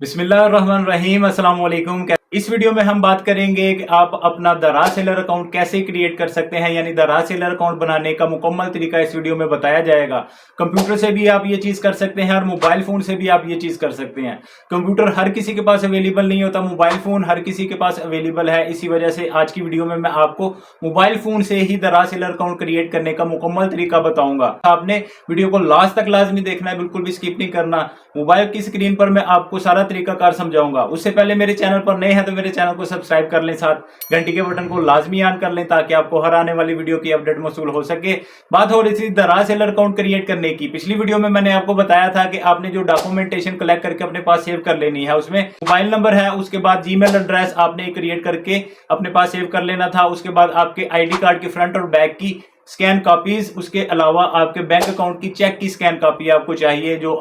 बिस्मिल्लाहिर्रहमानिर्रहीम अस्सलाम वालेकुम। इस वीडियो में हम बात करेंगे कि आप अपना दराज सेलर अकाउंट कैसे क्रिएट कर सकते हैं, यानी दराज सेलर अकाउंट बनाने का मुकम्मल तरीका इस वीडियो में बताया जाएगा। कंप्यूटर से भी आप ये चीज कर सकते हैं और मोबाइल फोन से भी आप ये चीज कर सकते हैं। कंप्यूटर हर किसी के पास अवेलेबल नहीं होता, मोबाइल फोन हर किसी के पास अवेलेबल है। इसी वजह से आज की वीडियो में मैं आपको मोबाइल फोन से ही दराज सेलर अकाउंट क्रिएट करने का मुकम्मल तरीका बताऊंगा। आपने वीडियो को लास्ट तक लाजमी देखना है, बिल्कुल भी स्किप नहीं करना। मोबाइल की स्क्रीन पर मैं आपको सारा तरीकाकार समझाऊंगा। उससे पहले मेरे चैनल पर नए हैं तो मेरे चैनल को सब्सक्राइब कर लें, साथ घंटी के बटन को लाजमी ऑन कर लें ताकि आपको हर आने वाली वीडियो की अपडेट मौसूल हो सके। बात हो रही थी दराज सेलर अकाउंट क्रिएट करने की। पिछली वीडियो में मैंने आपको बताया था कि आपने जो डॉक्यूमेंटेशन कलेक्ट करके अपने पास सेव कर लेनी है, उसमें मोबाइल नंबर है, उसके बाद जीमेल एड्रेस आपने क्रिएट करके अपने पास सेव कर लेना था। उसके बाद आपके आईडी कार्ड की फ्रंट और बैक की स्कैन कॉपीज, उसके अलावा आपके बैंक अकाउंट की चेक की स्कैन कॉपी आपको चाहिए जो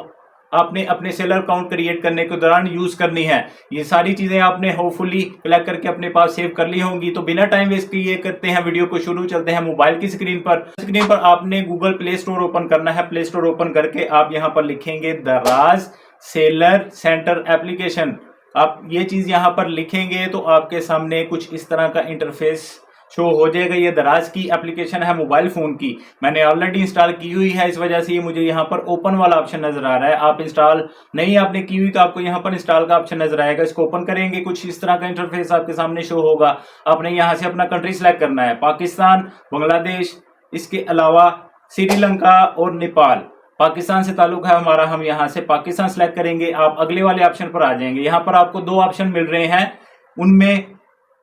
आपने अपने सेलर अकाउंट क्रिएट करने के दौरान यूज करनी है। ये सारी चीजें आपने होपफुली कलेक्ट करके अपने पास सेव कर ली होंगी। तो बिना टाइम वेस्ट किए करते हैं वीडियो को शुरू। चलते हैं मोबाइल की स्क्रीन पर। आपने गूगल प्ले स्टोर ओपन करना है। प्ले स्टोर ओपन करके आप यहां पर लिखेंगे दराज सेलर सेंटर एप्लीकेशन। आप ये चीज यहां पर लिखेंगे तो आपके सामने कुछ इस तरह का इंटरफेस शो हो जाएगा। ये दराज की एप्लीकेशन है मोबाइल फोन की, मैंने ऑलरेडी इंस्टॉल की हुई है, इस वजह से ये मुझे यहाँ पर ओपन वाला ऑप्शन नजर आ रहा है। आप इंस्टॉल नहीं आपने की हुई तो आपको यहाँ पर इंस्टॉल का ऑप्शन नजर आएगा। इसको ओपन करेंगे, कुछ इस तरह का इंटरफेस आपके सामने शो होगा। आपने यहाँ से अपना कंट्री सिलेक्ट करना है, पाकिस्तान, बांग्लादेश, इसके अलावा श्रीलंका और नेपाल। पाकिस्तान से ताल्लुक है हमारा, हम यहाँ से पाकिस्तान सिलेक्ट करेंगे। आप अगले वाले ऑप्शन पर आ जाएंगे। यहाँ पर आपको दो ऑप्शन मिल रहे हैं, उनमें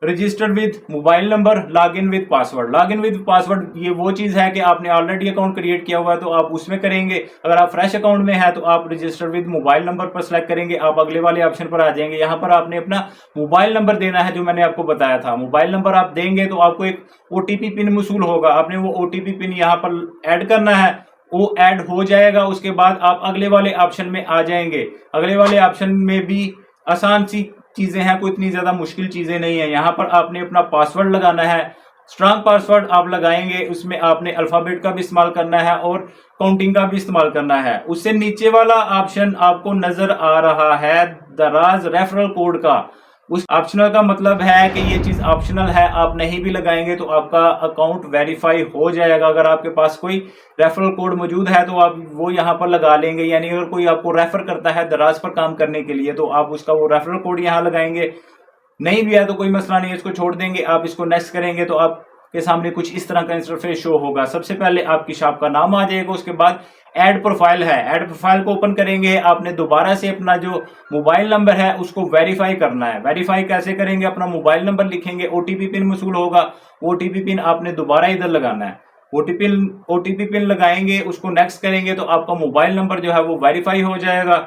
registered with mobile number, log in with password. Log in with password ये वो चीज है कि आपने ऑलरेडी अकाउंट क्रिएट किया हुआ है तो आप उसमें करेंगे। अगर आप फ्रेश अकाउंट में है तो आप रजिस्टर्ड विद मोबाइल नंबर पर सिलेक्ट करेंगे। आप अगले वाले ऑप्शन पर आ जाएंगे। यहाँ पर आपने अपना मोबाइल नंबर देना है जो मैंने आपको बताया था। मोबाइल नंबर आप देंगे तो आपको एक ओटीपी पिन मौसूल होगा। आपने वो ओटीपी पिन यहाँ पर ऐड करना है, वो ऐड हो जाएगा। उसके बाद आप अगले वाले ऑप्शन में आ जाएंगे। अगले वाले ऑप्शन में भी आसान सी चीजें हैं, कोई इतनी ज्यादा मुश्किल चीजें नहीं है। यहाँ पर आपने अपना पासवर्ड लगाना है, स्ट्रांग पासवर्ड आप लगाएंगे। उसमें आपने अल्फाबेट का भी इस्तेमाल करना है और काउंटिंग का भी इस्तेमाल करना है। उससे नीचे वाला ऑप्शन आपको नजर आ रहा है दराज रेफरल कोड का। उस ऑप्शनल का मतलब है कि ये चीज ऑप्शनल है, आप नहीं भी लगाएंगे तो आपका अकाउंट वेरीफाई हो जाएगा। अगर आपके पास कोई रेफरल कोड मौजूद है तो आप वो यहाँ पर लगा लेंगे, यानी अगर कोई आपको रेफर करता है दराज पर काम करने के लिए तो आप उसका वो रेफरल कोड यहाँ लगाएंगे। नहीं भी है तो कोई मसला नहीं है, इसको छोड़ देंगे। आप इसको नेक्स्ट करेंगे तो आपके सामने कुछ इस तरह का इंटरफेस शो होगा। सबसे पहले आपकी शॉप का नाम आ जाएगा, उसके बाद ऐड प्रोफाइल है। ऐड प्रोफाइल को ओपन करेंगे, आपने दोबारा से अपना जो मोबाइल नंबर है उसको वेरीफाई करना है। वेरीफाई कैसे करेंगे, अपना मोबाइल नंबर लिखेंगे, ओटीपी पिन मौसूल होगा, ओटीपी पिन आपने दोबारा इधर लगाना है। ओटीपी पिन लगाएंगे, उसको नेक्स्ट करेंगे तो आपका मोबाइल नंबर जो है वो वेरीफाई हो जाएगा।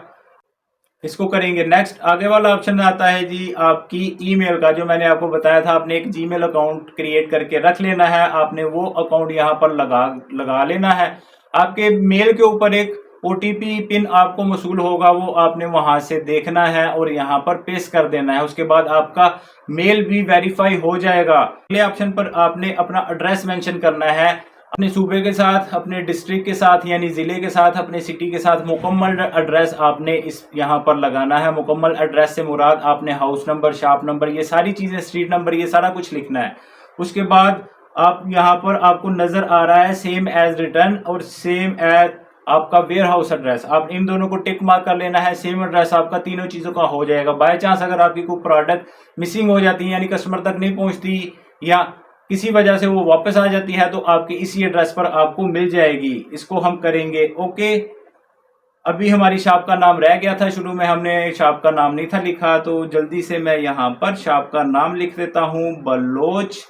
इसको करेंगे नेक्स्ट। आगे वाला ऑप्शन आता है जी आपकी ईमेल का, जो मैंने आपको बताया था। आपने एक जीमेल अकाउंट क्रिएट करके रख लेना है, आपने वो अकाउंट यहाँ पर लगा लेना है। आपके मेल के ऊपर एक ओटीपी पिन आपको मौसूल होगा, वो आपने वहां से देखना है और यहाँ पर पेस्ट कर देना है। उसके बाद आपका मेल भी वेरीफाई हो जाएगा। अगले ऑप्शन पर आपने अपना एड्रेस मेंशन करना है, अपने सूबे के साथ, अपने डिस्ट्रिक्ट के साथ यानी जिले के साथ, अपने सिटी के साथ मुकम्मल एड्रेस आपने इस यहाँ पर लगाना है। मुकम्मल एड्रेस से मुराद आपने हाउस नंबर, शॉप नंबर, ये सारी चीजें, स्ट्रीट नंबर, ये सारा कुछ लिखना है। उसके बाद आप यहाँ पर आपको नजर आ रहा है सेम एज रिटर्न और सेम एज आपका वेयर हाउस एड्रेस। आप इन दोनों को टिक मार्क कर लेना है। सेम एड्रेस आपका तीनों चीजों का हो जाएगा। बाय चांस अगर आपकी कोई प्रोडक्ट मिसिंग हो जाती है, यानी कस्टमर तक नहीं पहुंचती या किसी वजह से वो वापस आ जाती है, तो आपके इसी एड्रेस पर आपको मिल जाएगी। इसको हम करेंगे ओके। अभी हमारी शॉप का नाम रह गया था, शुरू में हमने शॉप का नाम नहीं था लिखा, तो जल्दी से मैं यहाँ पर शॉप का नाम लिख देता हूँ, बलोच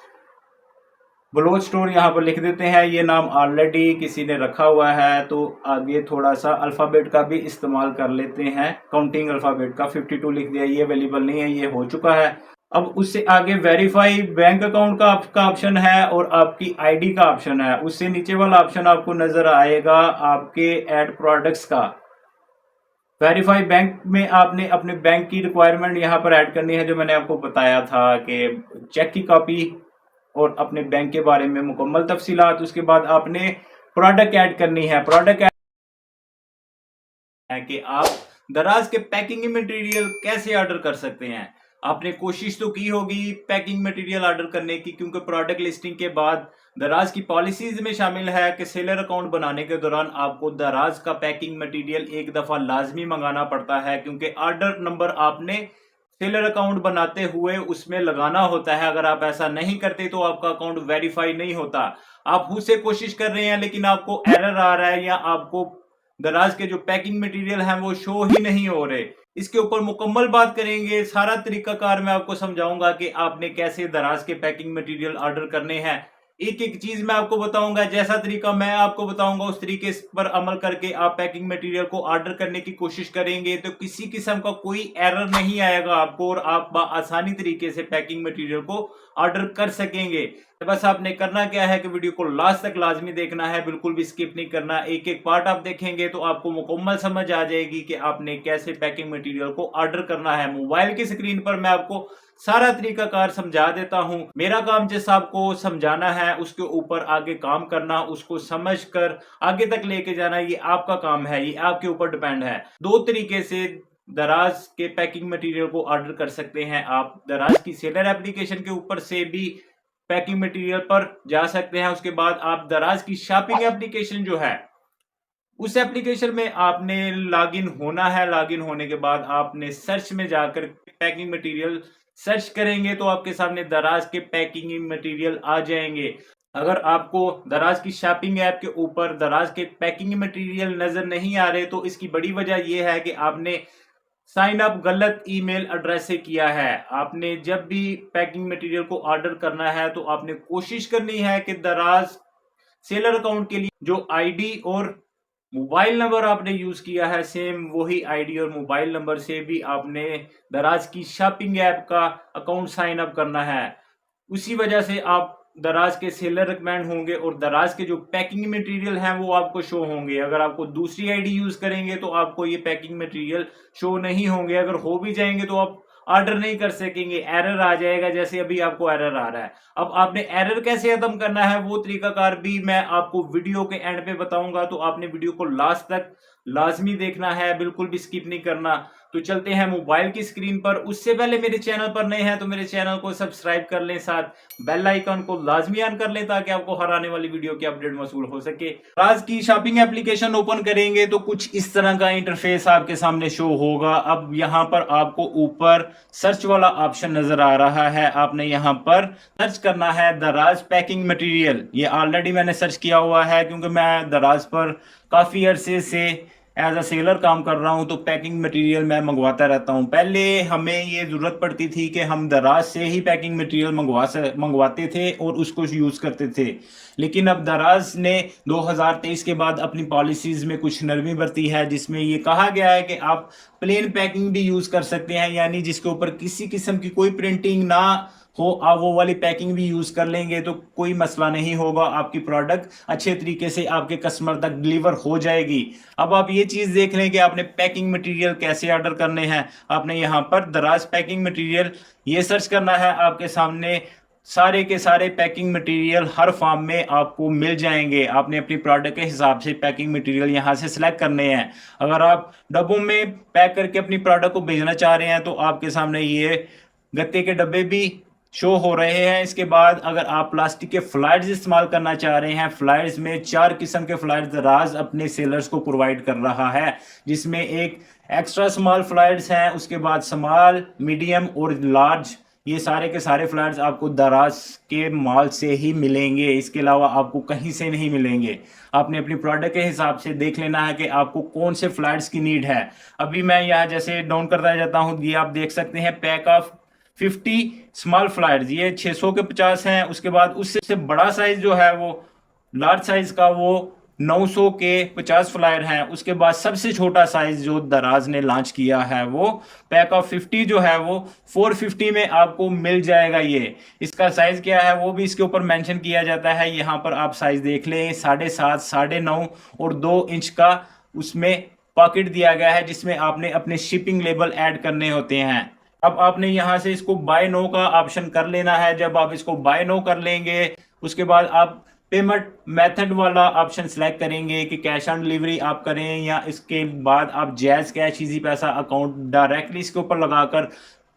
स्टोर यहाँ पर लिख देते हैं। ये नाम ऑलरेडी किसी ने रखा हुआ है, तो आगे थोड़ा सा अल्फाबेट का भी इस्तेमाल कर लेते हैं। काउंटिंग अल्फाबेट का 52 लिख दिया, ये अवेलेबल नहीं है, ये हो चुका है। अब उससे आगे वेरीफाई बैंक अकाउंट का आपका ऑप्शन है और आपकी आईडी का ऑप्शन है। उससे नीचे वाला ऑप्शन आपको नजर आएगा आपके ऐड प्रोडक्ट्स का। वेरीफाई बैंक में आपने अपने बैंक की रिक्वायरमेंट यहाँ पर ऐड करनी है, जो मैंने आपको बताया था कि चेक की कॉपी और अपने बैंक के बारे में मुकम्मल तफसीलात। उसके बाद आपने प्रोडक्ट ऐड करनी है। प्रोडक्ट है कि आप दराज के पैकिंग मटेरियल कैसे ऑर्डर कर सकते हैं। आपने कोशिश तो की होगी पैकिंग मटेरियल ऑर्डर करने की, क्योंकि प्रोडक्ट लिस्टिंग के बाद दराज की पॉलिसीज में शामिल है कि सेलर अकाउंट बनाने के दौरान आपको दराज का पैकिंग मटेरियल एक दफा लाजमी मंगाना पड़ता है, क्योंकि ऑर्डर नंबर आपने सेलर अकाउंट बनाते हुए उसमें लगाना होता है। अगर आप ऐसा नहीं करते तो आपका अकाउंट वेरीफाई नहीं होता। आप खुद से कोशिश कर रहे हैं लेकिन आपको एरर आ रहा है या आपको दराज के जो पैकिंग मटेरियल हैं वो शो ही नहीं हो रहे। इसके ऊपर मुकम्मल बात करेंगे, सारा तरीकाकार मैं आपको समझाऊंगा कि आपने कैसे दराज के पैकिंग मटेरियल ऑर्डर करने हैं। एक एक चीज मैं आपको बताऊंगा, जैसा तरीका मैं आपको बताऊंगा उस तरीके पर अमल करके आप पैकिंग मटेरियल को ऑर्डर करने की कोशिश करेंगे तो किसी किस्म का कोई एरर नहीं आएगा आपको और आप आसानी तरीके से पैकिंग मटेरियल को ऑर्डर कर सकेंगे। तो बस आपने करना क्या है कि वीडियो को लास्ट तक लाजमी देखना है, बिल्कुल भी स्किप नहीं करना। एक एक पार्ट आप देखेंगे तो आपको मुकम्मल समझ आ जाएगी कि आपने कैसे पैकिंग मटेरियल को ऑर्डर करना है। मोबाइल की स्क्रीन पर मैं आपको सारा तरीकाकार समझा देता हूं। मेरा काम जैसा आपको समझाना है उसके ऊपर आगे काम करना, उसको समझकर आगे तक लेके जाना, ये आपका काम है, ये आपके ऊपर डिपेंड है। दो तरीके से दराज के पैकिंग मटेरियल को ऑर्डर कर सकते हैं आप। दराज की सेलर एप्लीकेशन के ऊपर से भी पैकिंग मटेरियल पर जा सकते हैं। उसके बाद आप दराज की शॉपिंग एप्लीकेशन जो है उस एप्लीकेशन में आपने लॉगिन होना है। लॉगिन होने के बाद आपने सर्च में जाकर पैकिंग मटेरियल सर्च करेंगे तो आपके सामने दराज के पैकिंग मटेरियल आ जाएंगे। अगर आपको दराज की शॉपिंग ऐप के ऊपर दराज के पैकिंग मटेरियल नजर नहीं आ रहे तो इसकी बड़ी वजह यह है कि आपने साइन अप गलत ईमेल एड्रेस से किया है। आपने जब भी पैकिंग मटेरियल को ऑर्डर करना है तो आपने कोशिश करनी है कि दराज सेलर अकाउंट के लिए जो आईडी और मोबाइल नंबर आपने यूज किया है सेम वही आईडी और मोबाइल नंबर से भी आपने दराज की शॉपिंग ऐप का अकाउंट साइन अप करना है। उसी वजह से आप दराज के सेलर रिकमेंड होंगे और दराज के जो पैकिंग मटेरियल हैं वो आपको शो होंगे। अगर आपको दूसरी आईडी यूज करेंगे तो आपको ये पैकिंग मटेरियल शो नहीं होंगे। अगर हो भी जाएंगे तो आप ऑर्डर नहीं कर सकेंगे, एरर आ जाएगा, जैसे अभी आपको एरर आ रहा है। अब आपने एरर कैसे खत्म करना है वो तरीकाकार भी मैं आपको वीडियो के एंड पे बताऊंगा, तो आपने वीडियो को लास्ट तक लाजमी देखना है, बिल्कुल भी स्किप नहीं करना। तो चलते हैं मोबाइल की स्क्रीन पर। उससे पहले मेरे चैनल पर नए हैं तो मेरे चैनल को सब्सक्राइब कर लें, साथ बेल आइकन को लाजमी ऑन कर लें ताकि आपको हर आने वाली वीडियो की अपडेट मौसूल हो सके। आज की शॉपिंग एप्लीकेशन ओपन करेंगे तो कुछ इस तरह का इंटरफेस आपके सामने शो होगा। अब यहाँ पर आपको ऊपर सर्च वाला ऑप्शन नजर आ रहा है, आपने यहाँ पर सर्च करना है दराज पैकिंग मटेरियल। ये ऑलरेडी मैंने सर्च किया हुआ है क्योंकि मैं दराज पर काफी अरसे से एज अ सेलर काम कर रहा हूं तो पैकिंग मटेरियल मैं मंगवाता रहता हूं। पहले हमें ये जरूरत पड़ती थी कि हम दराज से ही पैकिंग मटेरियल मंगवाते थे और उसको यूज करते थे, लेकिन अब दराज ने 2023 के बाद अपनी पॉलिसीज में कुछ नरमी बरती है जिसमें ये कहा गया है कि आप प्लेन पैकिंग भी यूज कर सकते हैं, यानी जिसके ऊपर किसी किस्म की कोई प्रिंटिंग ना हो आप वो वाली पैकिंग भी यूज कर लेंगे तो कोई मसला नहीं होगा, आपकी प्रोडक्ट अच्छे तरीके से आपके कस्टमर तक डिलीवर हो जाएगी। अब आप ये चीज देख लें कि आपने पैकिंग मटेरियल कैसे ऑर्डर करने हैं। आपने यहाँ पर दराज पैकिंग मटेरियल ये सर्च करना है, आपके सामने सारे के सारे पैकिंग मटेरियल हर फॉर्म में आपको मिल जाएंगे। आपने अपनी प्रोडक्ट के हिसाब से पैकिंग मटेरियल यहाँ से सिलेक्ट करने हैं। अगर आप डब्बों में पैक करके अपनी प्रोडक्ट को भेजना चाह रहे हैं तो आपके सामने ये गत्ते के डब्बे भी शो हो रहे हैं। इसके बाद अगर आप प्लास्टिक के फ्लायर्स इस्तेमाल करना चाह रहे हैं, फ्लायर्स में 4 किस्म के फ्लायर्स दराज अपने सेलर्स को प्रोवाइड कर रहा है, जिसमें एक एक्स्ट्रा स्मॉल फ्लायर्स हैं, उसके बाद स्मॉल, मीडियम और लार्ज, ये सारे के सारे फ्लायर्स आपको दराज के मॉल से ही मिलेंगे, इसके अलावा आपको कहीं से नहीं मिलेंगे। आपने अपनी प्रोडक्ट के हिसाब से देख लेना है कि आपको कौन से फ्लायर्स की नीड है। अभी मैं यहाँ जैसे डाउन करता जाता हूँ, ये आप देख सकते हैं पैक ऑफ 50 स्मॉल फ्लायर्स, ये 600 के 50 हैं। उसके बाद उससे बड़ा साइज जो है वो लार्ज साइज का वो 900 के 50 फ्लायर हैं। उसके बाद सबसे छोटा साइज जो दराज ने लॉन्च किया है वो पैक ऑफ 50 जो है वो 450 में आपको मिल जाएगा। ये इसका साइज क्या है वो भी इसके ऊपर मेंशन किया जाता है। यहाँ पर आप साइज देख लें, 7.5, 9.5 और 2 इंच का उसमें पॉकेट दिया गया है जिसमें आपने अपने शिपिंग लेबल ऐड करने होते हैं। अब आपने यहाँ से इसको बाय नो का ऑप्शन कर लेना है। जब आप इसको बाय नो कर लेंगे उसके बाद आप पेमेंट मेथड वाला ऑप्शन सेलेक्ट करेंगे कि कैश ऑन डिलीवरी आप करें या इसके बाद आप जैज़ कैश इजी पैसा अकाउंट डायरेक्टली इसके ऊपर लगाकर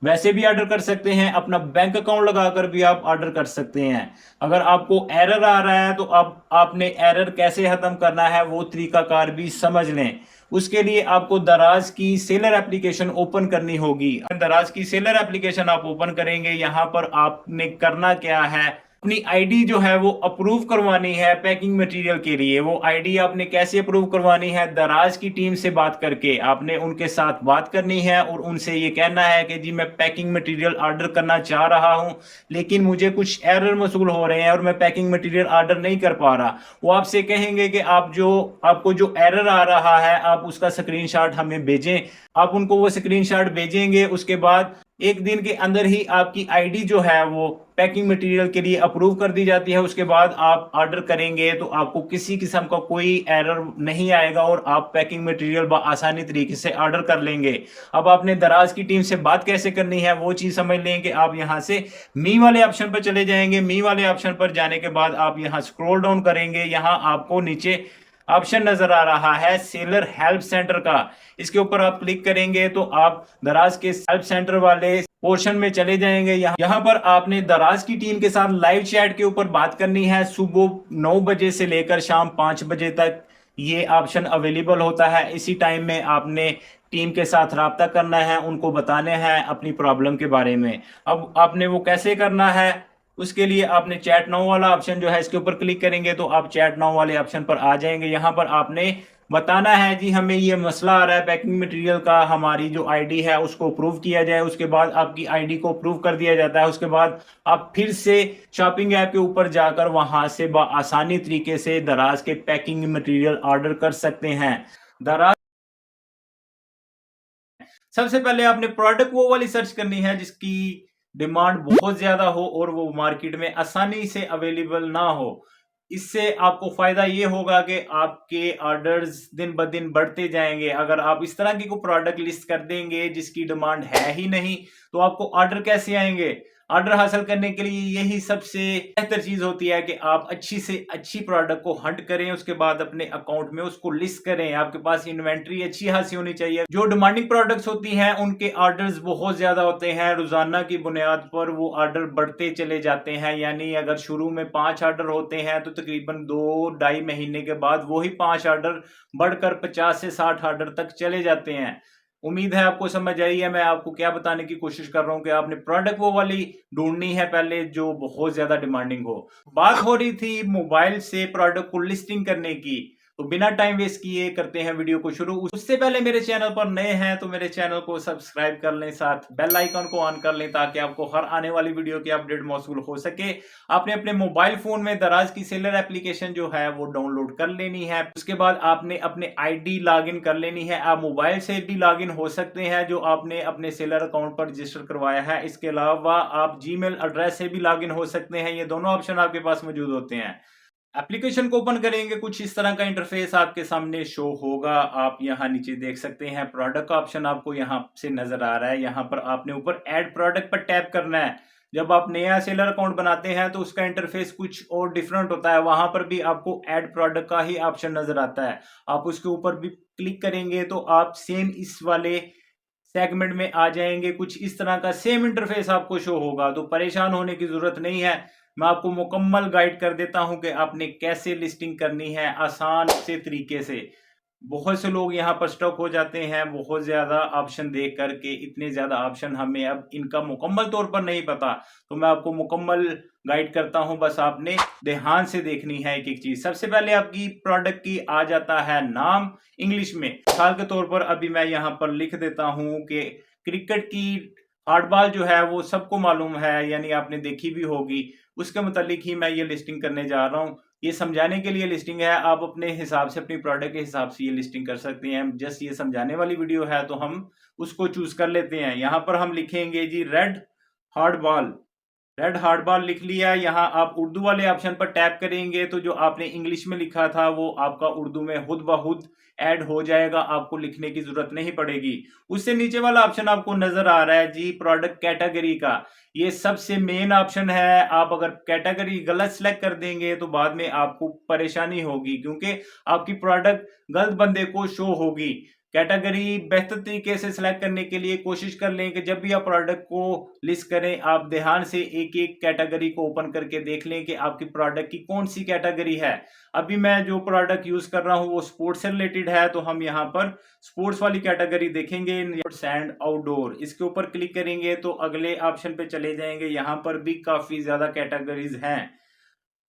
वैसे भी ऑर्डर कर सकते हैं, अपना बैंक अकाउंट लगाकर भी आप ऑर्डर कर सकते हैं। अगर आपको एरर आ रहा है तो अब आपने एरर कैसे खत्म करना है वो तरीकाकार भी समझ लें। उसके लिए आपको दराज की सेलर एप्लीकेशन ओपन करनी होगी। दराज की सेलर एप्लीकेशन आप ओपन करेंगे, यहां पर आपने करना क्या है, अपनी आईडी जो है वो अप्रूव करवानी है पैकिंग मटेरियल के लिए। वो आईडी आपने कैसे अप्रूव करवानी है, दराज की टीम से बात करके आपने उनके साथ बात करनी है और उनसे ये कहना है कि जी मैं पैकिंग मटेरियल ऑर्डर करना चाह रहा हूं लेकिन मुझे कुछ एरर मसूल हो रहे हैं और मैं पैकिंग मटेरियल ऑर्डर नहीं कर पा रहा। वो आपसे कहेंगे कि आपको जो एरर आ रहा है आप उसका स्क्रीनशॉट हमें भेजें। आप उनको वो स्क्रीनशॉट भेजेंगे, उसके बाद एक दिन के अंदर ही आपकी आईडी जो है वो पैकिंग मटेरियल के लिए अप्रूव कर दी जाती है। उसके बाद आप ऑर्डर करेंगे तो आपको किसी किस्म का कोई एरर नहीं आएगा और आप पैकिंग मटेरियल आसानी तरीके से ऑर्डर कर लेंगे। अब आपने दराज की टीम से बात कैसे करनी है वो चीज समझ लें कि आप यहां से मी वाले ऑप्शन पर चले जाएंगे। मी वाले ऑप्शन पर जाने के बाद आप यहां स्क्रॉल डाउन करेंगे, यहां आपको नीचे ऑप्शन नजर आ रहा है सेलर हेल्प सेंटर का। इसके ऊपर आप क्लिक करेंगे तो आप दराज के हेल्प सेंटर वाले पोर्शन में चले जाएंगे। यहाँ पर आपने दराज की टीम के साथ लाइव चैट के ऊपर बात करनी है। सुबह 9 बजे से लेकर शाम 5 बजे तक ये ऑप्शन अवेलेबल होता है। इसी टाइम में आपने टीम के साथ रब्ता करना है, उनको बताने हैं अपनी प्रॉब्लम के बारे में। अब आपने वो कैसे करना है, उसके लिए आपने चैट नाउ वाला ऑप्शन जो है इसके ऊपर क्लिक करेंगे तो आप चैट नाउ वाले ऑप्शन पर आ जाएंगे। यहाँ पर आपने बताना है जी हमें ये मसला आ रहा है पैकिंग मटेरियल का, हमारी जो आईडी है उसको अप्रूव किया जाए। उसके बाद आपकी आईडी को अप्रूव कर दिया जाता है। उसके बाद आप फिर से शॉपिंग ऐप के ऊपर जाकर वहां से आसानी तरीके से दराज के पैकिंग मटेरियल ऑर्डर कर सकते हैं। दराज सबसे पहले आपने प्रोडक्ट वो वाली सर्च करनी है जिसकी डिमांड बहुत ज्यादा हो और वो मार्केट में आसानी से अवेलेबल ना हो। इससे आपको फायदा ये होगा कि आपके ऑर्डर्स दिन ब दिन बढ़ते जाएंगे। अगर आप इस तरह की कोई प्रोडक्ट लिस्ट कर देंगे जिसकी डिमांड है ही नहीं तो आपको ऑर्डर कैसे आएंगे। ऑर्डर हासिल करने के लिए यही सबसे बेहतर चीज होती है कि आप अच्छी से अच्छी प्रोडक्ट को हंट करें, उसके बाद अपने अकाउंट में उसको लिस्ट करें। आपके पास इन्वेंट्री अच्छी खासी होनी चाहिए। जो डिमांडिंग प्रोडक्ट्स होती हैं उनके ऑर्डर्स बहुत ज्यादा होते हैं, रोजाना की बुनियाद पर वो ऑर्डर बढ़ते चले जाते हैं। यानी अगर शुरू में 5 ऑर्डर होते हैं तो तकरीबन 2-2.5 महीने के बाद वही 5 ऑर्डर बढ़कर 50 से 60 ऑर्डर तक चले जाते हैं। उम्मीद है आपको समझ आई है मैं आपको क्या बताने की कोशिश कर रहा हूं कि आपने प्रोडक्ट वो वाली ढूंढनी है पहले जो बहुत ज्यादा डिमांडिंग हो। बात हो रही थी मोबाइल से प्रोडक्ट को लिस्टिंग करने की, तो बिना टाइम वेस्ट किए करते हैं वीडियो को शुरू। उससे पहले मेरे चैनल पर नए हैं तो मेरे चैनल को सब्सक्राइब कर लें, साथ बेल आइकन को ऑन कर लें ताकि आपको हर आने वाली वीडियो की अपडेट मौसूल हो सके। आपने अपने मोबाइल फोन में दराज की सेलर एप्लीकेशन जो है वो डाउनलोड कर लेनी है। उसके बाद आपने अपने आईडी लॉगिन कर लेनी है। आप मोबाइल से भी लॉगिन हो सकते हैं जो आपने अपने सेलर अकाउंट पर रजिस्टर करवाया है। इसके अलावा आप जीमेल एड्रेस से भी लॉगिन हो सकते हैं। ये दोनों ऑप्शन आपके पास मौजूद होते हैं। एप्लीकेशन को ओपन करेंगे, कुछ इस तरह का इंटरफेस आपके सामने शो होगा। आप यहां नीचे देख सकते हैं प्रोडक्ट का ऑप्शन आपको यहां से नजर आ रहा है। यहां पर आपने ऊपर ऐड प्रोडक्ट पर टैप करना है। जब आप नया सेलर अकाउंट बनाते हैं तो उसका इंटरफेस कुछ और डिफरेंट होता है। वहां पर भी आपको ऐड प्रोडक्ट का ही ऑप्शन नजर आता है। आप उसके ऊपर भी क्लिक करेंगे तो आप सेम इस वाले सेगमेंट में आ जाएंगे। कुछ इस तरह का सेम इंटरफेस आपको शो होगा, तो परेशान होने की जरूरत नहीं है। मैं आपको मुकम्मल गाइड कर देता हूं कि आपने कैसे लिस्टिंग करनी है आसान से तरीके से। बहुत से लोग यहाँ पर स्टक हो जाते हैं बहुत ज्यादा ऑप्शन देख करके। इतने ज्यादा ऑप्शन हमें अब इनका मुकम्मल तौर पर नहीं पता, तो मैं आपको मुकम्मल गाइड करता हूं। बस आपने ध्यान से देखनी है एक एक चीज। सबसे पहले आपकी प्रोडक्ट की आ जाता है नाम इंग्लिश में। मिसाल के तौर पर अभी मैं यहाँ पर लिख देता हूं कि क्रिकेट की हार्डबॉल जो है वो सबको मालूम है, यानी आपने देखी भी होगी। उसके मुतालिक ही मैं ये लिस्टिंग करने जा रहा हूँ। ये समझाने के लिए लिस्टिंग है, आप अपने हिसाब से अपनी प्रोडक्ट के हिसाब से ये लिस्टिंग कर सकते हैं। जस्ट ये समझाने वाली वीडियो है तो हम उसको चूज कर लेते हैं। यहाँ पर हम लिखेंगे जी red hard ball. Red hard ball लिख लिया। यहाँ आप उर्दू वाले ऑप्शन पर टैप करेंगे तो जो आपने इंग्लिश में लिखा था वो आपका उर्दू में खुद ब खुद ऐड हो जाएगा, आपको लिखने की जरूरत नहीं पड़ेगी। उससे नीचे वाला ऑप्शन आपको नजर आ रहा है जी प्रोडक्ट कैटेगरी का, ये सबसे मेन ऑप्शन है। आप अगर कैटेगरी गलत सेलेक्ट कर देंगे तो बाद में आपको परेशानी होगी, क्योंकि आपकी प्रोडक्ट गलत बंदे को शो होगी। कैटेगरी बेहतर तरीके से सिलेक्ट करने के लिए कोशिश कर लें कि जब भी आप प्रोडक्ट को लिस्ट करें आप ध्यान से एक एक कैटेगरी को ओपन करके देख लें कि आपकी प्रोडक्ट की कौन सी कैटेगरी है। अभी मैं जो प्रोडक्ट यूज कर रहा हूं वो स्पोर्ट्स से रिलेटेड है, तो हम यहाँ पर स्पोर्ट्स वाली कैटेगरी देखेंगे, एंड आउटडोर। इसके ऊपर क्लिक करेंगे तो अगले ऑप्शन पे चले जाएंगे। यहाँ पर भी काफी ज्यादा कैटेगरीज हैं,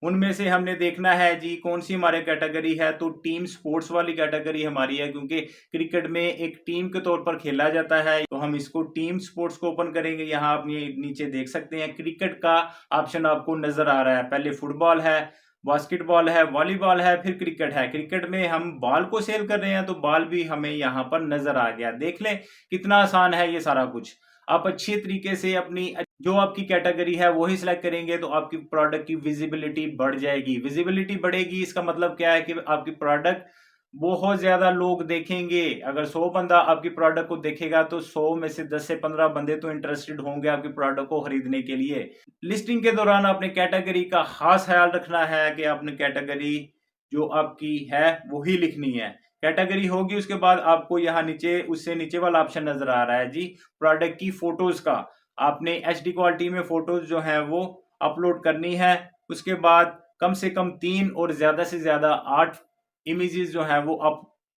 उनमें से हमने देखना है जी कौन सी हमारे कैटेगरी है। तो टीम स्पोर्ट्स वाली कैटेगरी हमारी है, क्योंकि क्रिकेट में एक टीम के तौर पर खेला जाता है, तो हम इसको टीम स्पोर्ट्स को ओपन करेंगे। यहाँ आप ये नीचे देख सकते हैं क्रिकेट का ऑप्शन आपको नजर आ रहा है। पहले फुटबॉल है, बास्केटबॉल है, वॉलीबॉल है, फिर क्रिकेट है। क्रिकेट में हम बॉल को सेल कर रहे हैं तो बॉल भी हमें यहाँ पर नजर आ गया। देख लें कितना आसान है ये सारा कुछ। आप अच्छे तरीके से अपनी जो आपकी कैटेगरी है वही सिलेक्ट करेंगे तो आपकी प्रोडक्ट की विजिबिलिटी बढ़ जाएगी। विजिबिलिटी बढ़ेगी इसका मतलब क्या है कि आपकी प्रोडक्ट बहुत ज्यादा लोग देखेंगे। अगर 100 बंदा आपकी प्रोडक्ट को देखेगा तो 100 में से 10 से 15 बंदे तो इंटरेस्टेड होंगे आपकी प्रोडक्ट को खरीदने के लिए। लिस्टिंग के दौरान आपने कैटेगरी का खास ख्याल रखना है कि आपने कैटेगरी जो आपकी है वही लिखनी है। कैटेगरी होगी उसके बाद आपको यहाँ नीचे उससे नीचे वाला ऑप्शन नजर आ रहा है जी प्रोडक्ट की फोटोज का। आपने एचडी क्वालिटी में फोटोज जो है वो अपलोड करनी है। उसके बाद कम से कम 3 और ज्यादा से ज्यादा 8 इमेजेस जो है वो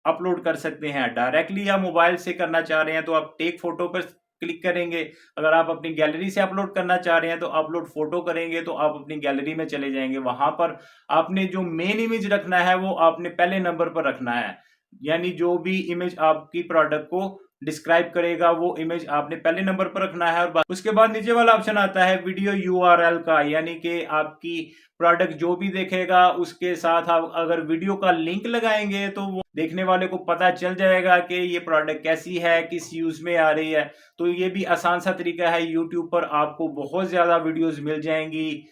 अपलोड कर सकते हैं। डायरेक्टली या मोबाइल से करना चाह रहे हैं तो आप टेक फोटो पर क्लिक करेंगे। अगर आप अपनी गैलरी से अपलोड करना चाह रहे हैं तो अपलोड फोटो करेंगे तो आप अपनी गैलरी में चले जाएंगे। वहां पर आपने जो मेन इमेज रखना है वो आपने पहले नंबर पर रखना है, यानी जो भी इमेज आपकी प्रोडक्ट को डिस्क्राइब करेगा वो इमेज आपने पहले नंबर पर रखना है। और उसके बाद नीचे वाला ऑप्शन आता है वीडियो यूआरएल का, यानी कि आपकी प्रोडक्ट जो भी देखेगा उसके साथ आप अगर वीडियो का लिंक लगाएंगे तो वो देखने वाले को पता चल जाएगा कि ये प्रोडक्ट कैसी है, किस यूज में आ रही है। तो ये भी आसान सा तरीका है। यूट्यूब पर आपको बहुत ज्यादा वीडियोस मिल जाएंगी।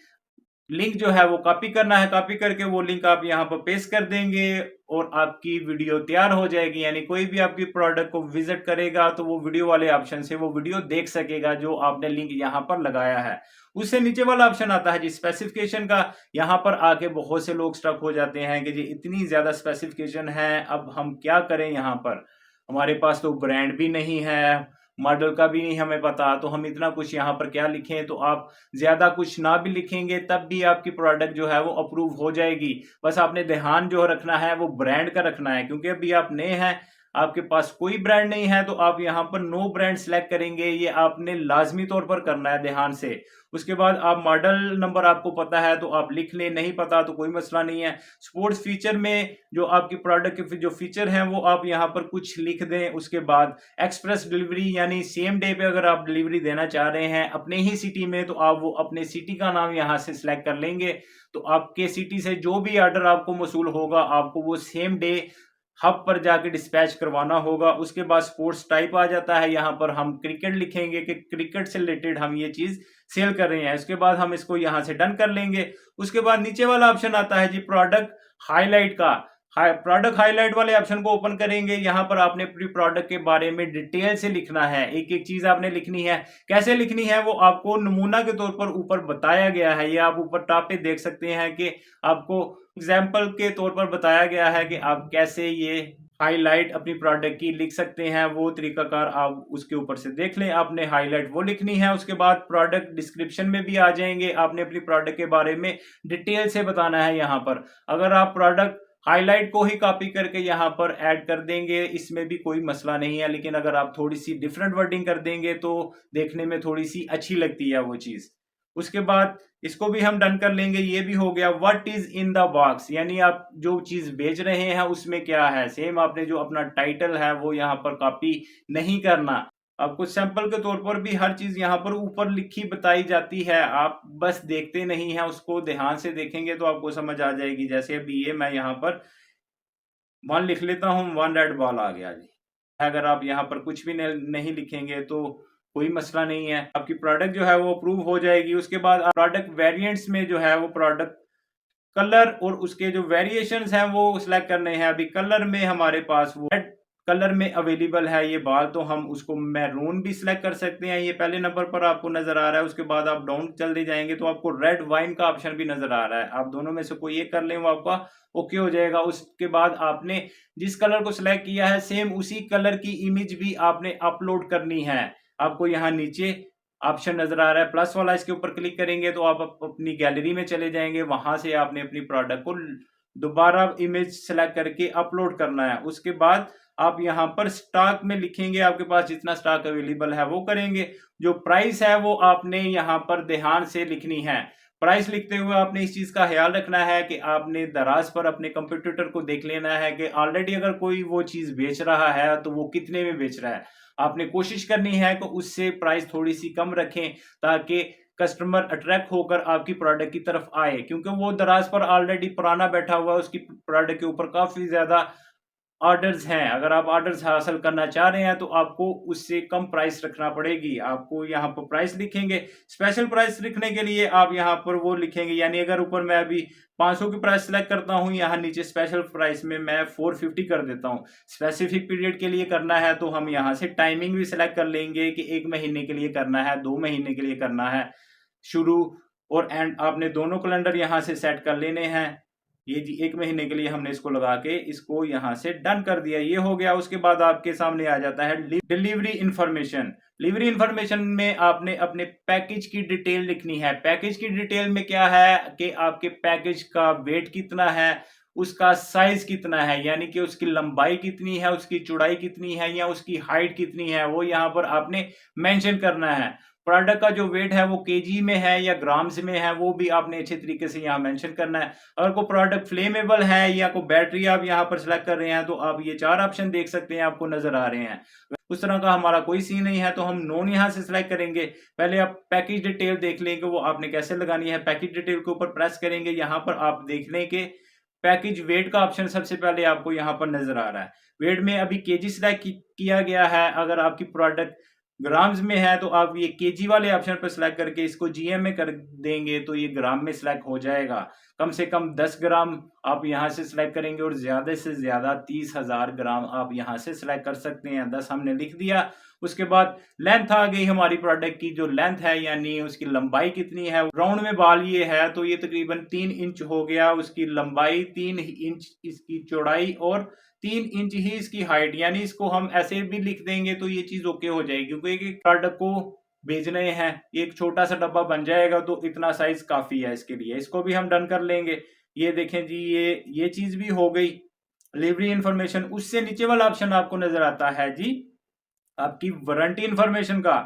लिंक जो है वो कॉपी करना है, कॉपी करके वो लिंक आप यहाँ पर पेस्ट कर देंगे और आपकी वीडियो तैयार हो जाएगी। यानी कोई भी आपकी प्रोडक्ट को विजिट करेगा तो वो वीडियो वाले ऑप्शन से वो वीडियो देख सकेगा जो आपने लिंक यहाँ पर लगाया है। उससे नीचे वाला ऑप्शन आता है जी स्पेसिफिकेशन का। यहाँ पर आके बहुत से लोग स्टक हो जाते हैं कि जी इतनी ज्यादा स्पेसिफिकेशन है, अब हम क्या करें। यहाँ पर हमारे पास तो ब्रांड भी नहीं है, मॉडल का भी नहीं हमें पता, तो हम इतना कुछ यहाँ पर क्या लिखें। तो आप ज्यादा कुछ ना भी लिखेंगे तब भी आपकी प्रोडक्ट जो है वो अप्रूव हो जाएगी। बस आपने ध्यान जो रखना है वो ब्रांड का रखना है, क्योंकि अभी आप नए हैं, आपके पास कोई ब्रांड नहीं है, तो आप यहाँ पर नो ब्रांड सेलेक्ट करेंगे। ये आपने लाजमी तौर पर करना है ध्यान से। उसके बाद आप मॉडल नंबर आपको पता है तो आप लिख लें, नहीं पता तो कोई मसला नहीं है। स्पोर्ट्स फीचर में जो आपकी प्रोडक्ट के जो फीचर हैं वो आप यहाँ पर कुछ लिख दें। उसके बाद एक्सप्रेस डिलीवरी, यानी सेम डे पे अगर आप डिलीवरी देना चाह रहे हैं अपने ही सिटी में तो आप वो अपने सिटी का नाम यहाँ से सिलेक्ट कर लेंगे। तो आपके सिटी से जो भी ऑर्डर आपको मौसूल होगा आपको वो सेम डे हब पर जाके डिस्पैच करवाना होगा। उसके बाद स्पोर्ट्स टाइप आ जाता है, यहाँ पर हम क्रिकेट लिखेंगे कि क्रिकेट से रिलेटेड हम ये चीज सेल कर रहे हैं। उसके बाद हम इसको यहाँ से डन कर लेंगे। उसके बाद नीचे वाला ऑप्शन आता है जी प्रोडक्ट हाईलाइट का। प्रोडक्ट हाईलाइट वाले ऑप्शन को ओपन करेंगे। यहाँ पर आपने अपनी प्रोडक्ट के बारे में डिटेल से लिखना है, एक एक चीज आपने लिखनी है। कैसे लिखनी है वो आपको नमूना के तौर पर ऊपर बताया गया है। ये आप ऊपर टॉप पे देख सकते हैं कि आपको एग्जाम्पल के तौर पर बताया गया है कि आप कैसे ये हाईलाइट अपनी प्रोडक्ट की लिख सकते हैं। वो तरीकाकार आप उसके ऊपर से देख लें, आपने हाईलाइट वो लिखनी है। उसके बाद प्रोडक्ट डिस्क्रिप्शन में भी आ जाएंगे, आपने अपनी प्रोडक्ट के बारे में डिटेल से बताना है। यहाँ पर अगर आप प्रोडक्ट हाईलाइट को ही कॉपी करके यहाँ पर ऐड कर देंगे इसमें भी कोई मसला नहीं है, लेकिन अगर आप थोड़ी सी डिफरेंट वर्डिंग कर देंगे तो देखने में थोड़ी सी अच्छी लगती है वो चीज। उसके बाद इसको भी हम डन कर लेंगे। ये भी हो गया। What is in the box, यानी आप जो चीज बेच रहे हैं उसमें क्या है। सेम आपने जो अपना टाइटल है वो यहाँ पर कॉपी नहीं करना। आपको सैंपल के तौर पर भी हर चीज यहाँ पर ऊपर लिखी बताई जाती है, आप बस देखते नहीं हैं उसको। ध्यान से देखेंगे तो आपको समझ आ जाएगी। जैसे अभी ये मैं यहाँ पर 1 लिख लेता हूँ, 1 रेड बॉल आ गया जी। अगर आप यहाँ पर कुछ भी नहीं लिखेंगे तो कोई मसला नहीं है, आपकी प्रोडक्ट जो है वो अप्रूव हो जाएगी। उसके बाद प्रोडक्ट वेरिएंट्स में जो है वो प्रोडक्ट कलर और उसके जो वेरिएशंस हैं वो सिलेक्ट करने हैं। अभी कलर में हमारे पास वो रेड कलर में अवेलेबल है ये बाल, तो हम उसको मैरून भी सिलेक्ट कर सकते हैं। ये पहले नंबर पर आपको नजर आ रहा है। उसके बाद आप डाउन चलते जाएंगे तो आपको रेड वाइन का ऑप्शन भी नजर आ रहा है। आप दोनों में से कोई एक कर लें, वो आपका ओके हो जाएगा। उसके बाद आपने जिस कलर को सिलेक्ट किया है सेम उसी कलर की इमेज भी आपने अपलोड करनी है। आपको यहाँ नीचे ऑप्शन नजर आ रहा है प्लस वाला, इसके ऊपर क्लिक करेंगे तो आप अपनी गैलरी में चले जाएंगे। वहां से आपने अपनी प्रोडक्ट को दोबारा इमेज सेलेक्ट करके अपलोड करना है। उसके बाद आप यहाँ पर स्टॉक में लिखेंगे, आपके पास जितना स्टॉक अवेलेबल है वो करेंगे। जो प्राइस है वो आपने यहाँ पर ध्यान से लिखनी है। प्राइस लिखते हुए आपने इस चीज का ख्याल रखना है कि आपने दराज पर अपने कंपटीटर को देख लेना है कि ऑलरेडी अगर कोई वो चीज बेच रहा है तो वो कितने में बेच रहा है। आपने कोशिश करनी है कि उससे प्राइस थोड़ी सी कम रखें ताकि कस्टमर अट्रैक्ट होकर आपकी प्रोडक्ट की तरफ आए, क्योंकि वो दराज पर ऑलरेडी पुराना बैठा हुआ है, उसकी प्रोडक्ट के ऊपर काफी ज्यादा ऑर्डर्स हैं। अगर आप ऑर्डर्स हासिल करना चाह रहे हैं तो आपको उससे कम प्राइस रखना पड़ेगी। आपको यहाँ पर प्राइस लिखेंगे। स्पेशल प्राइस लिखने के लिए आप यहाँ पर वो लिखेंगे, यानी अगर ऊपर मैं अभी 500 की प्राइस सेलेक्ट करता हूँ, यहाँ नीचे स्पेशल प्राइस में मैं 450 कर देता हूँ। स्पेसिफिक पीरियड के लिए करना है तो हम यहाँ से टाइमिंग भी सिलेक्ट कर लेंगे कि 1 महीने के लिए करना है, 2 महीने के लिए करना है, शुरू और एंड आपने दोनों कैलेंडर यहाँ से सेट कर लेने हैं। ये जी 1 महीने के लिए हमने इसको लगा के इसको यहाँ से डन कर दिया, ये हो गया। उसके बाद आपके सामने आ जाता है डिलीवरी इंफॉर्मेशन। डिलीवरी इंफॉर्मेशन में आपने अपने पैकेज की डिटेल लिखनी है। पैकेज की डिटेल में क्या है कि आपके पैकेज का वेट कितना है, उसका साइज कितना है, यानी कि उसकी लंबाई कितनी है, उसकी चौड़ाई कितनी है या उसकी हाइट कितनी है, वो यहाँ पर आपने मेंशन करना है। प्रोडक्ट का जो वेट है वो केजी में है या ग्राम्स में है, वो भी आपने अच्छे तरीके से यहाँ मेंशन करना है। अगर कोई प्रोडक्ट फ्लेमेबल है या कोई बैटरी आप यहाँ पर सिलेक्ट कर रहे हैं तो आप ये 4 ऑप्शन देख सकते हैं, आपको नजर आ रहे हैं। उस तरह का हमारा कोई सीन नहीं है तो हम नॉन यहाँ से सिलेक्ट करेंगे। पहले आप पैकेज डिटेल देख लेंगे वो आपने कैसे लगानी है। पैकेज डिटेल के ऊपर प्रेस करेंगे, यहाँ पर आप देख लें कि पैकेज वेट का ऑप्शन सबसे पहले आपको यहाँ पर नजर आ रहा है। वेट में अभी केजी सिलेक्ट किया गया है। अगर आपकी प्रोडक्ट ग्राम्स में है तो आप ये केजी वाले ऑप्शन पर सिलेक्ट करके इसको जीएम में कर देंगे तो ये ग्राम में सिलेक्ट हो जाएगा। कम से कम 10 ग्राम आप यहाँ से सिलेक्ट करेंगे और ज्यादा से ज्यादा 30,000 ग्राम आप यहाँ से सिलेक्ट कर सकते हैं। 10 हमने लिख दिया। उसके बाद लेंथ आ गई हमारी प्रोडक्ट की, जो लेंथ है यानी उसकी लंबाई कितनी है। राउंड में बाल ये है तो ये तकरीबन 3 इंच हो गया, उसकी लंबाई 3 इंच, इसकी चौड़ाई और 3 इंच ही इसकी हाइट, यानी इसको हम ऐसे भी लिख देंगे तो ये चीज ओके हो जाएगी, क्योंकि एक प्रोडक्ट को भेजने हैं, एक छोटा सा डब्बा बन जाएगा तो इतना साइज काफी है इसके लिए। इसको भी हम डन कर लेंगे। ये देखें जी, ये चीज भी हो गई। डिलीवरी इंफॉर्मेशन, उससे नीचे वाला ऑप्शन आपको नजर आता है जी आपकी वारंटी इंफॉर्मेशन का,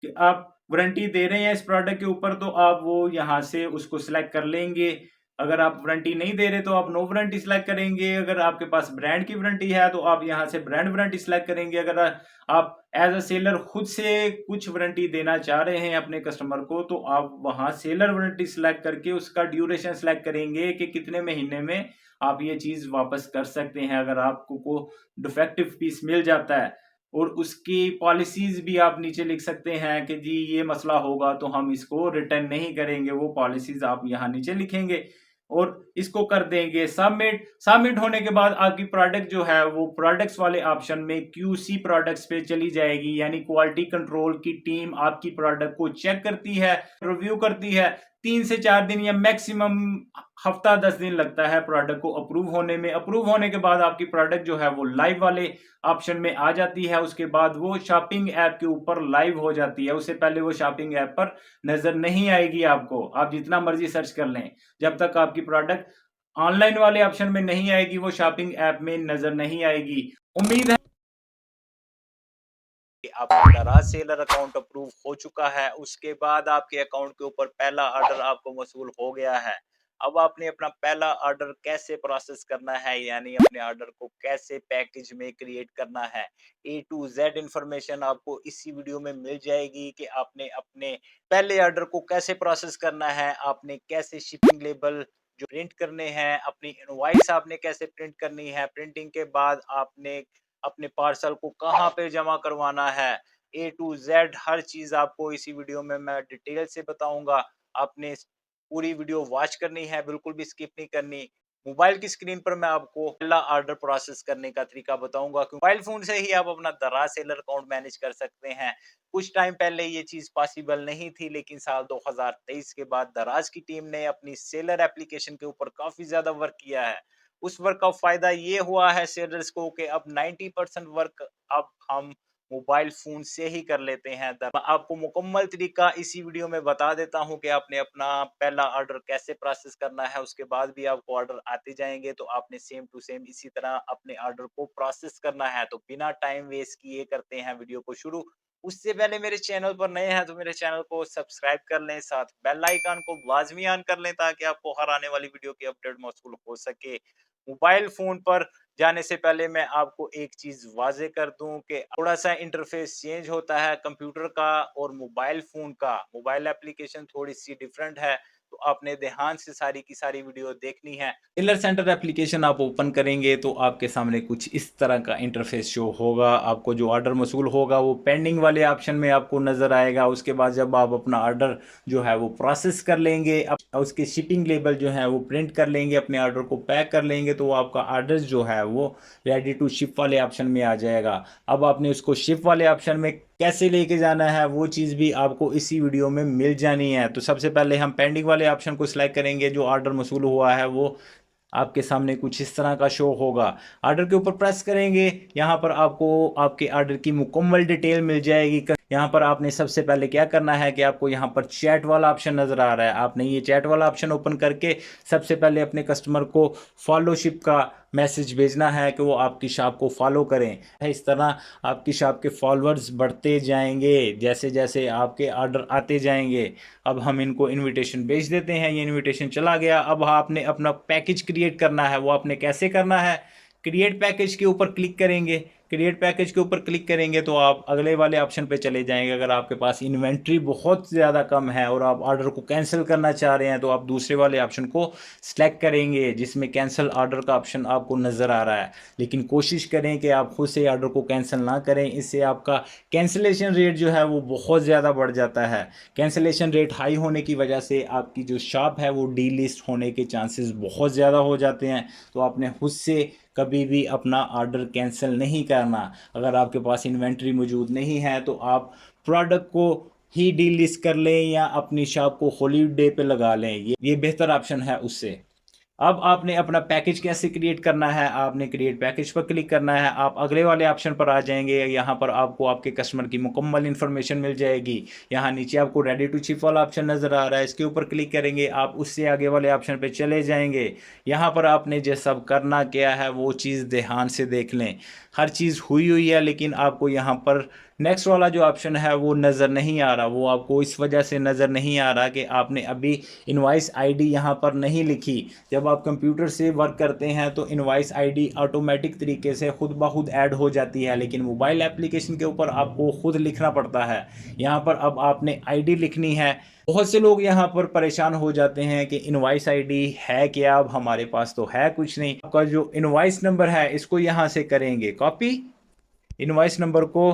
कि आप वारंटी दे रहे हैं इस प्रोडक्ट के ऊपर तो आप वो यहाँ से उसको सिलेक्ट कर लेंगे। अगर आप वारंटी नहीं दे रहे तो आप नो वारंटी सिलेक्ट करेंगे। अगर आपके पास ब्रांड की वारंटी है तो आप यहाँ से ब्रांड वारंटी सिलेक्ट करेंगे। अगर आप एज अ सेलर खुद से कुछ वारंटी देना चाह रहे हैं अपने कस्टमर को तो आप वहां सेलर वारंटी सिलेक्ट करके उसका ड्यूरेशन सिलेक्ट करेंगे कि कितने महीने में आप ये चीज वापस कर सकते हैं अगर आपको को डिफेक्टिव पीस मिल जाता है। और उसकी पॉलिसीज भी आप नीचे लिख सकते हैं कि जी ये मसला होगा तो हम इसको रिटर्न नहीं करेंगे, वो पॉलिसीज आप यहाँ नीचे लिखेंगे और इसको कर देंगे सबमिट। सबमिट होने के बाद आपकी प्रोडक्ट जो है वो प्रोडक्ट्स वाले ऑप्शन में क्यूसी प्रोडक्ट्स पे चली जाएगी, यानी क्वालिटी कंट्रोल की टीम आपकी प्रोडक्ट को चेक करती है, रिव्यू करती है। 3 से 4 दिन या मैक्सिमम हफ्ता 10 दिन लगता है प्रोडक्ट को अप्रूव होने में। अप्रूव होने के बाद आपकी प्रोडक्ट जो है वो लाइव वाले ऑप्शन में आ जाती है। उसके बाद वो शॉपिंग ऐप के ऊपर लाइव हो जाती है। उससे पहले वो शॉपिंग ऐप पर नजर नहीं आएगी आपको, आप जितना मर्जी सर्च कर लें। जब तक आपकी प्रोडक्ट ऑनलाइन वाले ऑप्शन में नहीं आएगी वो शॉपिंग ऐप में नजर नहीं आएगी। उम्मीद है आपका दराज सेलर अकाउंट अप्रूव हो चुका है। उसके बाद आपके अकाउंट के ऊपर पहला ऑर्डर आपको मौसूल हो गया है। अब आपने अपना पहला ऑर्डर कैसे प्रोसेस करना है, यानी अपने ऑर्डर को कैसे पैकेज में क्रिएट करना है, ए टू जेड इंफॉर्मेशन आपको इसी वीडियो में मिल जाएगी कि आपने अपने पहले ऑर्डर को कैसे प्रोसेस करना है, आपने कैसे शिपिंग लेबल जो प्रिंट करने हैं, अपनी इनवॉइस आपने कैसे प्रिंट करनी है, प्रिंटिंग के बाद आपने अपने पार्सल को कहाँ पे जमा करवाना है, A to Z हर चीज़ आपको इसी वीडियो में मैं डिटेल से बताऊँगा। आपने पूरी वीडियो वॉच करनी है, बिल्कुल भी स्किप नहीं करनी। मोबाइल की स्क्रीन पर मैं आपको पहला ऑर्डर प्रोसेस करने का तरीका बताऊँगा कि मोबाइल फ़ोन से ही आप अपना दराज़ सेलर अकाउंट मैनेज कर सकते हैं। कुछ टाइम पहले ये चीज़ पॉसिबल नहीं थी, लेकिन साल 2023 के बाद दराज़ की टीम ने अपनी सेलर एप्लीकेशन के ऊपर काफ़ी ज़्यादा वर्क किया है। उस वर्क का फ़ायदा ये हुआ है सेलर्स को कि अब 90% वर्क अब हम मोबाइल फ़ोन से ही कर लेते हैं। मैं आपको मुकम्मल तरीका इसी वीडियो में बता देता हूँ कि आपने अपना पहला ऑर्डर कैसे प्रोसेस करना है, उसके बाद भी आपको ऑर्डर आते जाएँगे, तो आपने सेम टू सेम इसी तरह अपने ऑर्डर को प्रोसेस करना है। तो बिना टाइम वेस्ट किए करते हैं वीडियो को शुरू। उससे पहले मेरे चैनल पर नए हैं तो मेरे चैनल को सब्सक्राइब कर लें, साथ बेल आइकन को लाज़मी ऑन कर लें ताकि आपको हर आने वाली वीडियो की अपडेट मौसूल हो सके। मोबाइल फ़ोन पर जाने से पहले मैं आपको एक चीज़ वाज़ेह कर दूँ कि थोड़ा-सा इंटरफ़ेस चेंज होता है कंप्यूटर का और मोबाइल फ़ोन का। मोबाइल एप्लीकेशन थोड़ी-सी डिफ़रेंट है, तो आपने ध्यान से सारी की सारी वीडियो देखनी है। सेलर सेंटर एप्लीकेशन आप ओपन करेंगे तो आपके सामने कुछ इस तरह का इंटरफ़ेस शो होगा। आपको जो ऑर्डर मौसूल होगा वो पेंडिंग वाले ऑप्शन में आपको नज़र आएगा। उसके बाद जब आप अपना ऑर्डर जो है वो प्रोसेस कर लेंगे, उसके शिपिंग लेबल जो है वो प्रिंट कर लेंगे, अपने ऑर्डर को पैक कर लेंगे, तो आपका ऑर्डर जो है वो रेडी टू शिप वाले ऑप्शन में आ जाएगा। अब आपने उसको शिप वाले ऑप्शन में कैसे लेके जाना है वो चीज़ भी आपको इसी वीडियो में मिल जानी है। तो सबसे पहले हम पेंडिंग वाले ऑप्शन को सिलेक्ट करेंगे। जो ऑर्डर मौसूल हुआ है वो आपके सामने कुछ इस तरह का शो होगा। ऑर्डर के ऊपर प्रेस करेंगे, यहाँ पर आपको आपके ऑर्डर की मुकम्मल डिटेल मिल जाएगी। यहाँ पर आपने सबसे पहले क्या करना है कि आपको यहाँ पर चैट वाला ऑप्शन नज़र आ रहा है, आपने ये चैट वाला ऑप्शन ओपन करके सबसे पहले अपने कस्टमर को फॉलोशिप का मैसेज भेजना है कि वो आपकी शॉप को फॉलो करें। इस तरह आपकी शॉप के फॉलोअर्स बढ़ते जाएंगे जैसे जैसे आपके ऑर्डर आते जाएंगे। अब हम इनको इनविटेशन भेज देते हैं, ये इनविटेशन चला गया। अब आपने अपना पैकेज क्रिएट करना है, वो आपने कैसे करना है, क्रिएट पैकेज के ऊपर क्लिक करेंगे। क्रिएट पैकेज के ऊपर क्लिक करेंगे तो आप अगले वाले ऑप्शन पे चले जाएंगे। अगर आपके पास इन्वेंट्री बहुत ज़्यादा कम है और आप ऑर्डर को कैंसिल करना चाह रहे हैं तो आप दूसरे वाले ऑप्शन को सिलेक्ट करेंगे जिसमें कैंसिल ऑर्डर का ऑप्शन आपको नज़र आ रहा है। लेकिन कोशिश करें कि आप खुद से ऑर्डर को कैंसिल ना करें, इससे आपका कैंसिलेशन रेट जो है वो बहुत ज़्यादा बढ़ जाता है। कैंसिलेशन रेट हाई होने की वजह से आपकी जो शॉप है वो डी लिस्ट होने के चांसेस बहुत ज़्यादा हो जाते हैं। तो आपने खुद से कभी भी अपना ऑर्डर कैंसिल नहीं करना। अगर आपके पास इन्वेंट्री मौजूद नहीं है तो आप प्रोडक्ट को ही डी लिस्ट कर लें या अपनी शॉप को हॉलीडे पे लगा लें, ये बेहतर ऑप्शन है उससे। अब आपने अपना पैकेज कैसे क्रिएट करना है, आपने क्रिएट पैकेज पर क्लिक करना है। आप अगले वाले ऑप्शन पर आ जाएंगे, यहाँ पर आपको आपके कस्टमर की मुकम्मल इन्फॉर्मेशन मिल जाएगी। यहाँ नीचे आपको रेडी टू शिप वाला ऑप्शन नज़र आ रहा है, इसके ऊपर क्लिक करेंगे, आप उससे आगे वाले ऑप्शन पर चले जाएंगे। यहाँ पर आपने जो सब करना क्या है वो चीज़ ध्यान से देख लें। हर चीज़ हुई है, लेकिन आपको यहाँ पर नेक्स्ट वाला जो ऑप्शन है वो नज़र नहीं आ रहा। वो आपको इस वजह से नज़र नहीं आ रहा कि आपने अभी इनवाइस आईडी यहाँ पर नहीं लिखी। जब आप कंप्यूटर से वर्क करते हैं तो इनवाइस आईडी ऑटोमेटिक तरीके से खुद ब खुद ऐड हो जाती है, लेकिन मोबाइल एप्लीकेशन के ऊपर आपको खुद लिखना पड़ता है। यहाँ पर अब आपने आईडी लिखनी है। बहुत से लोग यहाँ पर परेशान हो जाते हैं कि इनवाइस आईडी है क्या, अब हमारे पास तो है कुछ नहीं। आपका जो इनवाइस नंबर है इसको यहाँ से करेंगे कॉपी। इनवाइस नंबर को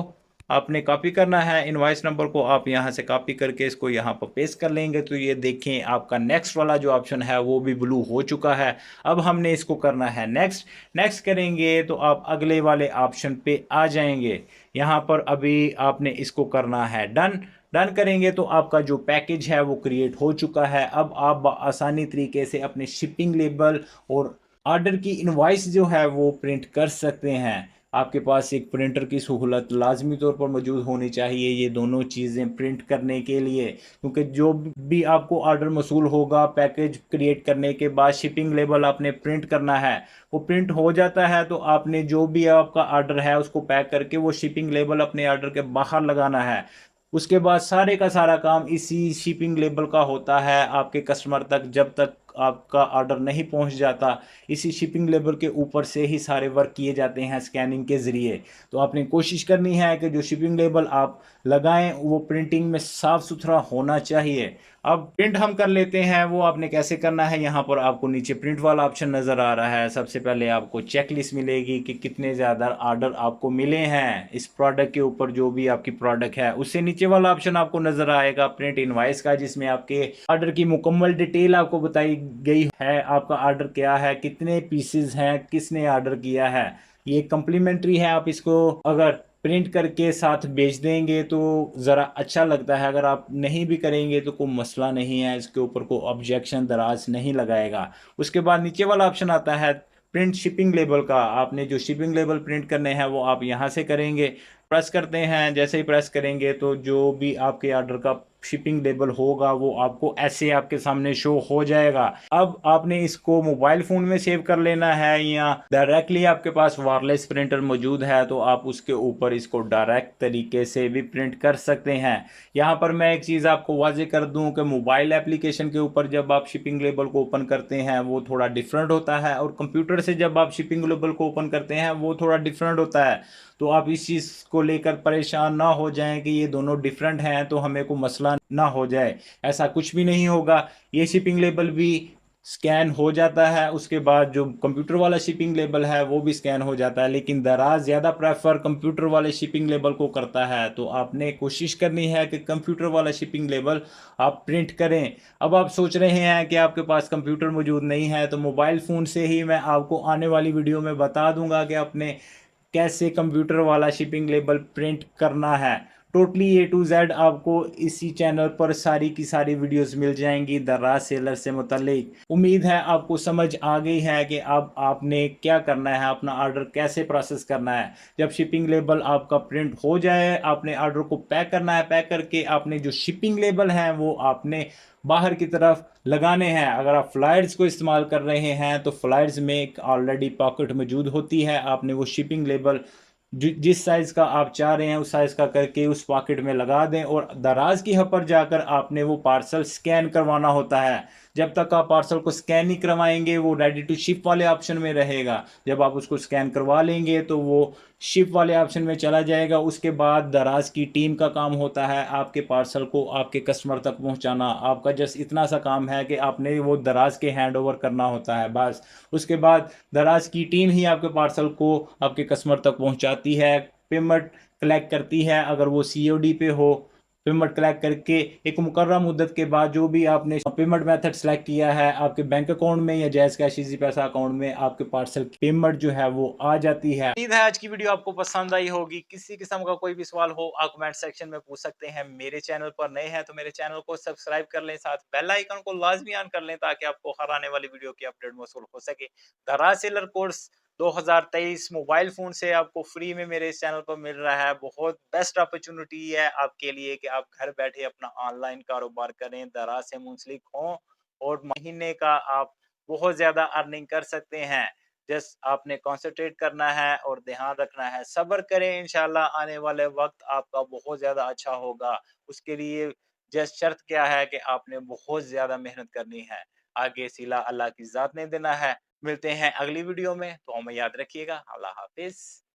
आपने कॉपी करना है। इनवाइस नंबर को आप यहाँ से कॉपी करके इसको यहाँ पर पेस्ट कर लेंगे तो ये देखें आपका नेक्स्ट वाला जो ऑप्शन है वो भी ब्लू हो चुका है। अब हमने इसको करना है नेक्स्ट। नेक्स्ट करेंगे तो आप अगले वाले ऑप्शन पे आ जाएंगे। यहाँ पर अभी आपने इसको करना है डन। डन करेंगे तो आपका जो पैकेज है वो क्रिएट हो चुका है। अब आप आसानी तरीके से अपने शिपिंग लेबल और ऑर्डर की इनवाइस जो है वो प्रिंट कर सकते हैं। आपके पास एक प्रिंटर की सहूलत लाजमी तौर पर मौजूद होनी चाहिए ये दोनों चीज़ें प्रिंट करने के लिए, क्योंकि जो भी आपको ऑर्डर मौसूल होगा पैकेज क्रिएट करने के बाद शिपिंग लेबल आपने प्रिंट करना है, वो प्रिंट हो जाता है तो आपने जो भी आपका ऑर्डर है उसको पैक करके वो शिपिंग लेबल अपने ऑर्डर के बाहर लगाना है। उसके बाद सारे का सारा काम इसी शिपिंग लेबल का होता है आपके कस्टमर तक जब तक आपका ऑर्डर नहीं पहुंच जाता। इसी शिपिंग लेबल के ऊपर से ही सारे वर्क किए जाते हैं स्कैनिंग के ज़रिए। तो आपने कोशिश करनी है कि जो शिपिंग लेबल आप लगाएं वो प्रिंटिंग में साफ़ सुथरा होना चाहिए। अब प्रिंट हम कर लेते हैं, वो आपने कैसे करना है। यहाँ पर आपको नीचे प्रिंट वाला ऑप्शन नज़र आ रहा है। सबसे पहले आपको चेक लिस्ट मिलेगी कि कितने ज़्यादा ऑर्डर आपको मिले हैं इस प्रोडक्ट के ऊपर, जो भी आपकी प्रोडक्ट है। उससे नीचे वाला ऑप्शन आपको नज़र आएगा प्रिंट इनवाइस का, जिसमें आपके ऑर्डर की मुकम्मल डिटेल आपको बताई गई है। आपका ऑर्डर क्या है, कितने पीसेज हैं, किसने ऑर्डर किया है। ये कम्प्लीमेंट्री है। आप इसको अगर प्रिंट करके साथ बेच देंगे तो ज़रा अच्छा लगता है। अगर आप नहीं भी करेंगे तो कोई मसला नहीं है, इसके ऊपर कोई ऑब्जेक्शन दराज नहीं लगाएगा। उसके बाद नीचे वाला ऑप्शन आता है प्रिंट शिपिंग लेबल का। आपने जो शिपिंग लेबल प्रिंट करने हैं वो आप यहाँ से करेंगे। प्रेस करते हैं, जैसे ही प्रेस करेंगे तो जो भी आपके ऑर्डर का शिपिंग लेबल होगा वो आपको ऐसे आपके सामने शो हो जाएगा। अब आपने इसको मोबाइल फ़ोन में सेव कर लेना है या डायरेक्टली आपके पास वायरलेस प्रिंटर मौजूद है तो आप उसके ऊपर इसको डायरेक्ट तरीके से भी प्रिंट कर सकते हैं। यहाँ पर मैं एक चीज़ आपको वाजे कर दूँ कि मोबाइल एप्लीकेशन के ऊपर जब आप शिपिंग लेबल को ओपन करते हैं वो थोड़ा डिफरेंट होता है, और कंप्यूटर से जब आप शिपिंग लेबल को ओपन करते हैं वो थोड़ा डिफरेंट होता है। तो आप इस चीज़ को लेकर परेशान ना हो जाएं कि ये दोनों डिफरेंट हैं तो हमें को मसला ना हो जाए। ऐसा कुछ भी नहीं होगा। ये शिपिंग लेबल भी स्कैन हो जाता है, उसके बाद जो कंप्यूटर वाला शिपिंग लेबल है वो भी स्कैन हो जाता है, लेकिन दराज ज़्यादा प्रेफर कंप्यूटर वाले शिपिंग लेबल को करता है। तो आपने कोशिश करनी है कि कंप्यूटर वाला शिपिंग लेबल आप प्रिंट करें। अब आप सोच रहे हैं कि आपके पास कंप्यूटर मौजूद नहीं है, तो मोबाइल फ़ोन से ही मैं आपको आने वाली वीडियो में बता दूंगा कि अपने कैसे कंप्यूटर वाला शिपिंग लेबल प्रिंट करना है। टोटली A to Z आपको इसी चैनल पर सारी की सारी वीडियोस मिल जाएंगी दराज सेलर से मुतल्लिक। उम्मीद है आपको समझ आ गई है कि अब आपने क्या करना है, अपना ऑर्डर कैसे प्रोसेस करना है। जब शिपिंग लेबल आपका प्रिंट हो जाए आपने ऑर्डर को पैक करना है। पैक करके आपने जो शिपिंग लेबल हैं वो आपने बाहर की तरफ लगाने हैं। अगर आप फ्लायर्स को इस्तेमाल कर रहे हैं तो फ्लायर्स में एक ऑलरेडी पॉकेट मौजूद होती है। आपने वो शिपिंग लेबल जिस साइज़ का आप चाह रहे हैं उस साइज़ का करके उस पॉकेट में लगा दें, और दराज की हद पर जाकर आपने वो पार्सल स्कैन करवाना होता है। जब तक आप पार्सल को स्कैन नहीं करवाएंगे वो रेडी टू शिप वाले ऑप्शन में रहेगा। जब आप उसको स्कैन करवा लेंगे तो वो शिप वाले ऑप्शन में चला जाएगा। उसके बाद दराज की टीम का काम होता है आपके पार्सल को आपके कस्टमर तक पहुंचाना। आपका जस्ट इतना सा काम है कि आपने वो दराज के हैंड ओवर करना होता है बस। उसके बाद दराज की टीम ही आपके पार्सल को आपके कस्टमर तक पहुंचाती है, पेमेंट कलेक्ट करती है। अगर वो COD पे हो, पेमेंट कलेक्ट करके एक मुकर्रर मुद्दत के बाद जो भी आपने पेमेंट मेथड सेलेक्ट किया है आपके बैंक अकाउंट में या जायज़ कैश इजी पैसा अकाउंट में आपके पार्सल की पेमेंट जो है वो आ जाती है। उम्मीद है आज की वीडियो आपको पसंद आई होगी। किसी किस्म का कोई भी सवाल हो आप कमेंट सेक्शन में पूछ सकते हैं। मेरे चैनल पर नए हैं तो मेरे चैनल को सब्सक्राइब कर लें, साथ बेल आइकन को लाजमी ऑन कर लें ताकि आपको हर आने वाली वीडियो की अपडेट मौसूल हो सके। दराज सेलर कोर्स 2023 मोबाइल फ़ोन से आपको फ्री में मेरे इस चैनल पर मिल रहा है। बहुत बेस्ट अपॉर्चुनिटी है आपके लिए कि आप घर बैठे अपना ऑनलाइन कारोबार करें, दराज से मुंसलिक हों और महीने का आप बहुत ज़्यादा अर्निंग कर सकते हैं। जस्ट आपने कॉन्संट्रेट करना है और ध्यान रखना है। सब्र करें, इंशाल्लाह आने वाले वक़्त आपका बहुत ज़्यादा अच्छा होगा। उसके लिए जस्ट शर्त क्या है कि आपने बहुत ज़्यादा मेहनत करनी है। आगे सिला अल्लाह की ज़ात ने देना है। मिलते हैं अगली वीडियो में, तो हमें याद रखिएगा। अल्लाह हाफ़िज़।